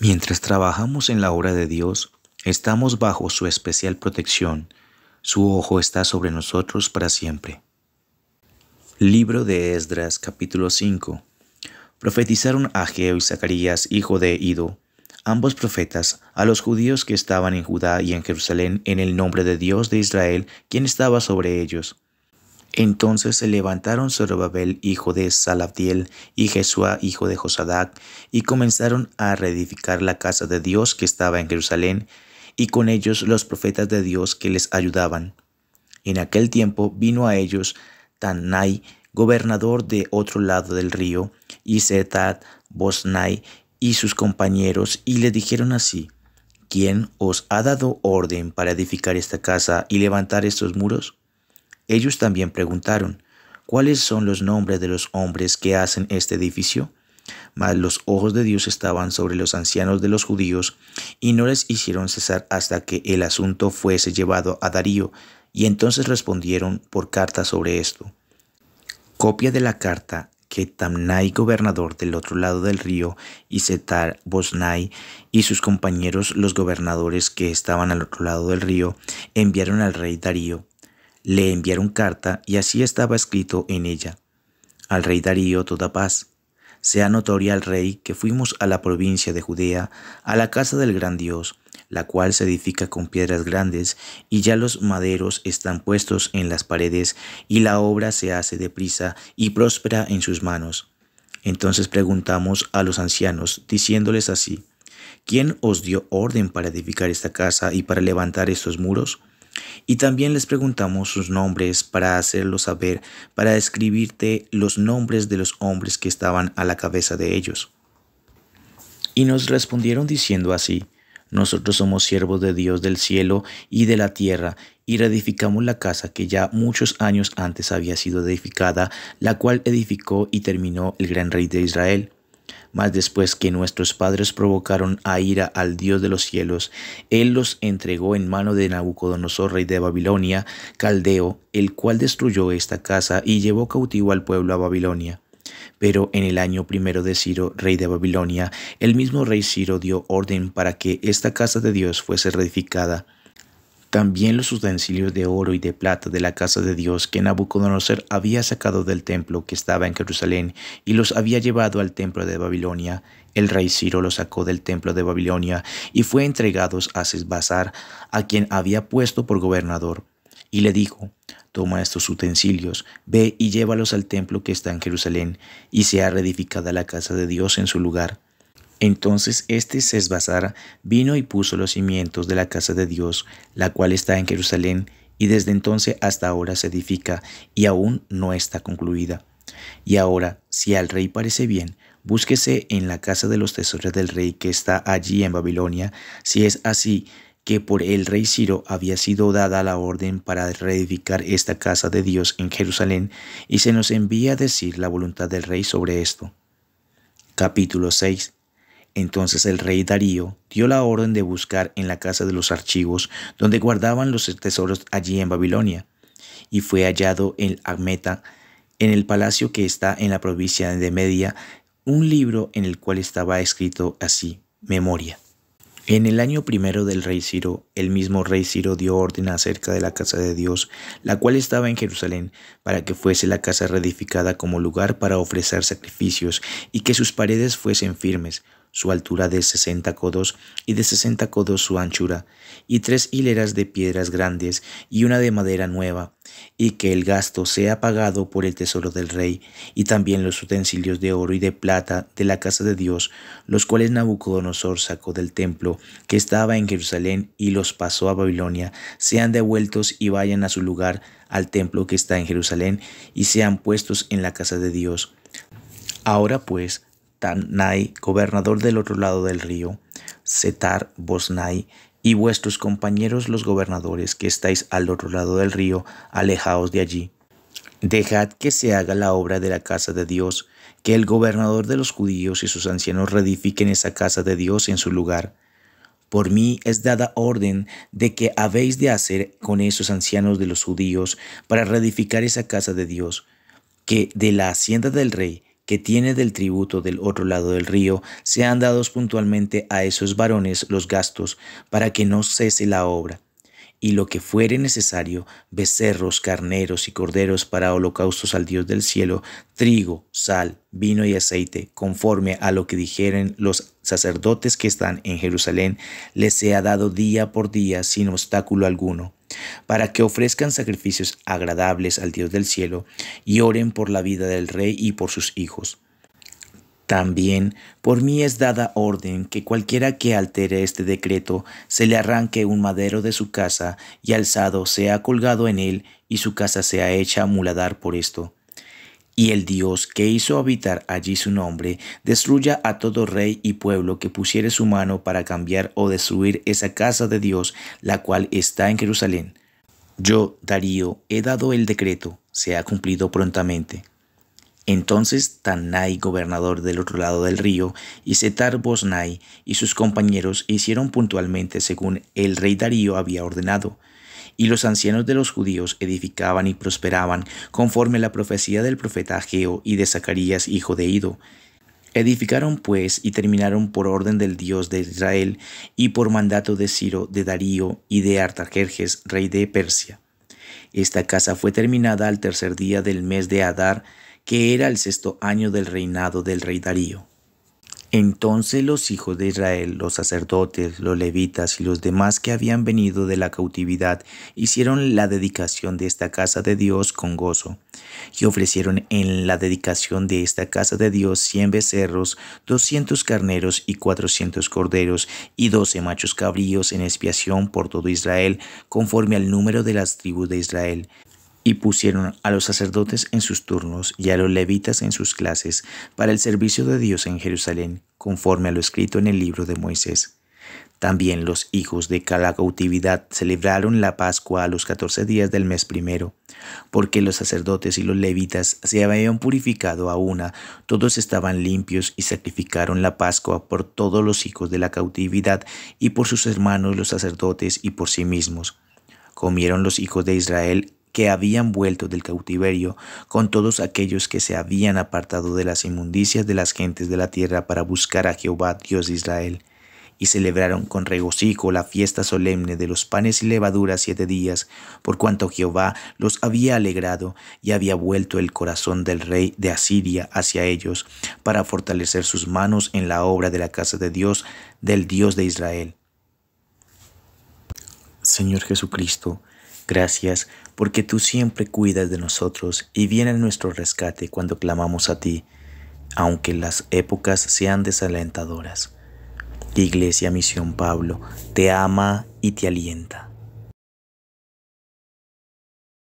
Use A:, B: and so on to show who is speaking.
A: Mientras trabajamos en la obra de Dios, estamos bajo su especial protección. Su ojo está sobre nosotros para siempre. Libro de Esdras, capítulo 5. Profetizaron Ageo y Zacarías, hijo de Ido, ambos profetas, a los judíos que estaban en Judá y en Jerusalén en el nombre de Dios de Israel, quien estaba sobre ellos. Entonces se levantaron Zorobabel, hijo de Salatiel, y Jesúa, hijo de Josadac, y comenzaron a reedificar la casa de Dios que estaba en Jerusalén, y con ellos los profetas de Dios que les ayudaban. En aquel tiempo vino a ellos Tannai, gobernador de otro lado del río, y Setar-Boznai y sus compañeros, y le dijeron así: ¿Quién os ha dado orden para edificar esta casa y levantar estos muros? Ellos también preguntaron: ¿Cuáles son los nombres de los hombres que hacen este edificio? Mas los ojos de Dios estaban sobre los ancianos de los judíos, y no les hicieron cesar hasta que el asunto fuese llevado a Darío, y entonces respondieron por carta sobre esto. Copia de la carta que Tamnai, gobernador del otro lado del río, y Setar-Boznai y sus compañeros, los gobernadores que estaban al otro lado del río, enviaron al rey Darío. Le enviaron carta, y así estaba escrito en ella: Al rey Darío toda paz. Sea notoria al rey que fuimos a la provincia de Judea, a la casa del gran Dios, la cual se edifica con piedras grandes, y ya los maderos están puestos en las paredes, y la obra se hace deprisa y próspera en sus manos. Entonces preguntamos a los ancianos, diciéndoles así: ¿Quién os dio orden para edificar esta casa y para levantar estos muros? Y también les preguntamos sus nombres para hacerlo saber, para escribirte los nombres de los hombres que estaban a la cabeza de ellos. Y nos respondieron diciendo así: Nosotros somos siervos de Dios del cielo y de la tierra, y reedificamos la casa que ya muchos años antes había sido edificada, la cual edificó y terminó el gran rey de Israel. Mas después que nuestros padres provocaron a ira al Dios de los cielos, Él los entregó en mano de Nabucodonosor, rey de Babilonia, caldeo, el cual destruyó esta casa y llevó cautivo al pueblo a Babilonia. Pero en el año primero de Ciro, rey de Babilonia, el mismo rey Ciro dio orden para que esta casa de Dios fuese reedificada. También los utensilios de oro y de plata de la casa de Dios que Nabucodonosor había sacado del templo que estaba en Jerusalén y los había llevado al templo de Babilonia, el rey Ciro los sacó del templo de Babilonia y fue entregados a Sesbassar, a quien había puesto por gobernador. Y le dijo: Toma estos utensilios, ve y llévalos al templo que está en Jerusalén, y sea reedificada la casa de Dios en su lugar. Entonces Sesbassar vino y puso los cimientos de la casa de Dios, la cual está en Jerusalén, y desde entonces hasta ahora se edifica, y aún no está concluida. Y ahora, si al rey parece bien, búsquese en la casa de los tesoros del rey que está allí en Babilonia, si es así que por el rey Ciro había sido dada la orden para reedificar esta casa de Dios en Jerusalén, y se nos envía a decir la voluntad del rey sobre esto. Capítulo 6. Entonces el rey Darío dio la orden de buscar en la casa de los archivos donde guardaban los tesoros allí en Babilonia, y fue hallado en Admeta, en el palacio que está en la provincia de Media, un libro en el cual estaba escrito así: Memoria. En el año primero del rey Ciro, el mismo rey Ciro dio orden acerca de la casa de Dios, la cual estaba en Jerusalén, para que fuese la casa reedificada como lugar para ofrecer sacrificios, y que sus paredes fuesen firmes, su altura de 60 codos y de 60 codos su anchura, y 3 hileras de piedras grandes y una de madera nueva, y que el gasto sea pagado por el tesoro del rey, y también los utensilios de oro y de plata de la casa de Dios, los cuales Nabucodonosor sacó del templo que estaba en Jerusalén y los pasó a Babilonia, sean devueltos y vayan a su lugar, al templo que está en Jerusalén, y sean puestos en la casa de Dios. Ahora pues, Tannai, gobernador del otro lado del río, Setar-Boznai, y vuestros compañeros los gobernadores que estáis al otro lado del río, alejaos de allí. Dejad que se haga la obra de la casa de Dios, que el gobernador de los judíos y sus ancianos reedifiquen esa casa de Dios en su lugar. Por mí es dada orden de que habéis de hacer con esos ancianos de los judíos para reedificar esa casa de Dios, que de la hacienda del rey, que tiene del tributo del otro lado del río, sean dados puntualmente a esos varones los gastos, para que no cese la obra. Y lo que fuere necesario, becerros, carneros y corderos para holocaustos al Dios del cielo, trigo, sal, vino y aceite, conforme a lo que dijeren los sacerdotes que están en Jerusalén, les sea dado día por día sin obstáculo alguno, para que ofrezcan sacrificios agradables al Dios del cielo y oren por la vida del rey y por sus hijos. También por mí es dada orden que cualquiera que altere este decreto se le arranque un madero de su casa y alzado sea colgado en él y su casa sea hecha muladar por esto. Y el Dios que hizo habitar allí su nombre destruya a todo rey y pueblo que pusiere su mano para cambiar o destruir esa casa de Dios, la cual está en Jerusalén. Yo, Darío, he dado el decreto, sea cumplido prontamente. Entonces Tanai, gobernador del otro lado del río, y Setar-Boznai y sus compañeros hicieron puntualmente según el rey Darío había ordenado. Y los ancianos de los judíos edificaban y prosperaban conforme a la profecía del profeta Ageo y de Zacarías, hijo de Ido. Edificaron pues y terminaron por orden del Dios de Israel y por mandato de Ciro, de Darío y de Artajerjes, rey de Persia. Esta casa fue terminada al tercer día del mes de Adar, que era el 6º año del reinado del rey Darío. Entonces los hijos de Israel, los sacerdotes, los levitas y los demás que habían venido de la cautividad, hicieron la dedicación de esta casa de Dios con gozo, y ofrecieron en la dedicación de esta casa de Dios 100 becerros, 200 carneros y 400 corderos, y 12 machos cabríos en expiación por todo Israel, conforme al número de las tribus de Israel. Y pusieron a los sacerdotes en sus turnos y a los levitas en sus clases para el servicio de Dios en Jerusalén, conforme a lo escrito en el libro de Moisés. También los hijos de la cautividad celebraron la Pascua a los 14 días del mes primero, porque los sacerdotes y los levitas se habían purificado a una, todos estaban limpios y sacrificaron la Pascua por todos los hijos de la cautividad y por sus hermanos los sacerdotes y por sí mismos. Comieron los hijos de Israel que habían vuelto del cautiverio, con todos aquellos que se habían apartado de las inmundicias de las gentes de la tierra para buscar a Jehová, Dios de Israel. Y celebraron con regocijo la fiesta solemne de los panes y levaduras 7 días, por cuanto Jehová los había alegrado y había vuelto el corazón del rey de Asiria hacia ellos, para fortalecer sus manos en la obra de la casa de Dios, del Dios de Israel. Señor Jesucristo, gracias porque tú siempre cuidas de nosotros y vienes nuestro rescate cuando clamamos a ti, aunque las épocas sean desalentadoras. Iglesia Misión Pablo te ama y te alienta.